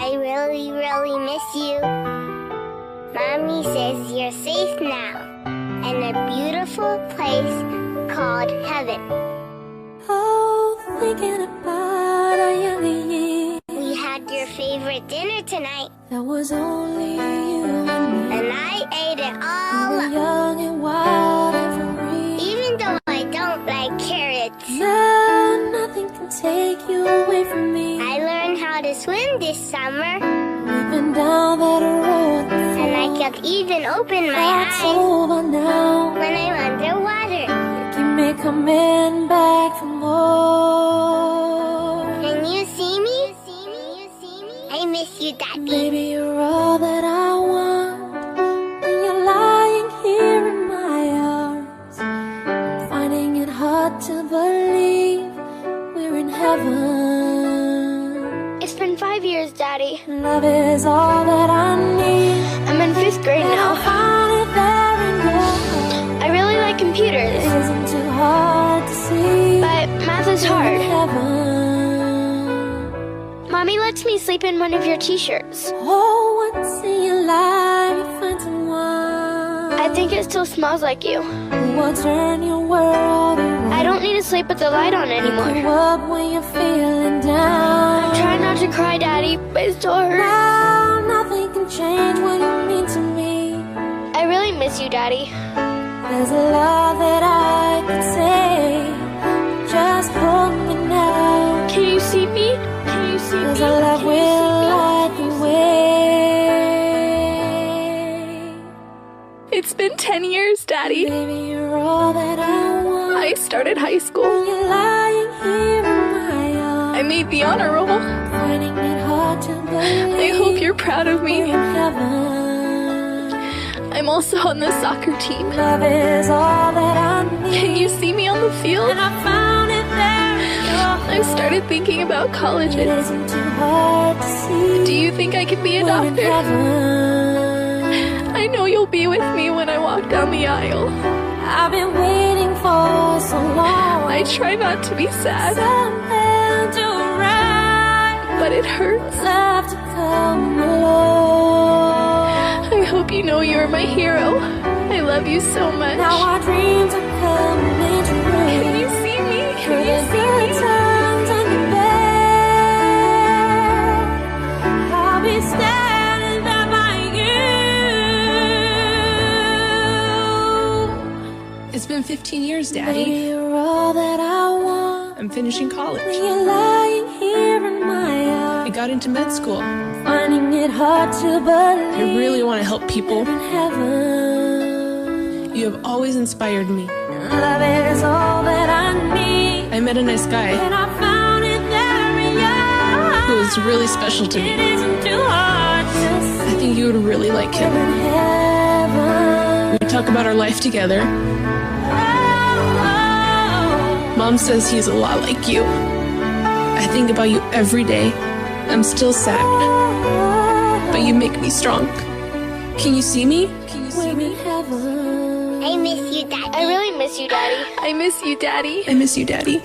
I really, really miss you. Mommy says you're safe now in a beautiful place called heaven. Oh, thinking about our younger years. We had your favorite dinner tonight, That was only you and me. and I ate it all We were up. young and wild and free. Even though I don't like carrots. Now nothing can take you away from me. I learned how to swim this summer, We've been down that road before. and I could even open my That's eyes over now. when I'm underwater. Keep me coming back for more. Can you see me? I miss you, Daddy. Baby, you're all that I want. When you're lying here in my arms, I'm finding it hard to believe we're in heaven. It's been 5 years, Daddy. Love is all that I need. I'm in 5th grade And I now. found it there in your heart. I really like It computers, isn't too hard to see. but math is hard. Heaven. Mommy lets me sleep in one of your t-shirts. Oh, once in your life you find someone I think it still smells like you. who will turn your world around. I don't need to sleep with the light on Pick anymore. you up when you're feeling down. I'm trying not to cry, Daddy, but it still hurts. Now nothing can change what you mean to me. I really miss you, Daddy. There's a lot that I could say. Just hold me now. Can you see me? Can you see me? Cause our love Can you will see me? light the way. It's been 10 years, Daddy. Baby, you're all that I want. I started high school. You're lying here in my arms. I made the honor roll. Finding it hard to believe. I hope you're proud of we're me. in heaven. I'm also on the soccer team. Love is all that I need. Can you see me on the field? And I found it there in your I've started thinking about It colleges. isn't too hard to see. Do you think I could be a We're in doctor? heaven. I know you'll be with me when I walk down the aisle. I've been waiting for so long. I try not to be sad, Something to write. but it hurts. Love to come along. I hope you know you're my hero. I love you so much. Now our dreams are coming true. Can you see me? For Can the you see good me? times and the bad, I'll be standing there by you. It's been 15 years, Baby, Daddy. you're all that I want. I'm finishing college. When you're lying here in my I arms, got into med school. finding it hard to believe. I really want to help people. we're in heaven. You have always inspired me. Love is all that I need. I met a nice guy And I found it there in your heart. who was really special to It me. isn't too hard to see. I think you would really like We're him. in heaven. We talk about our life together. Oh, Mom says he's a lot like you. I think about you every day. I'm still sad, oh, but you make me strong. Can you see me? Can you see we're me? in heaven. I miss you, Daddy. I really miss you, Daddy. I miss you, Daddy. I miss you, Daddy.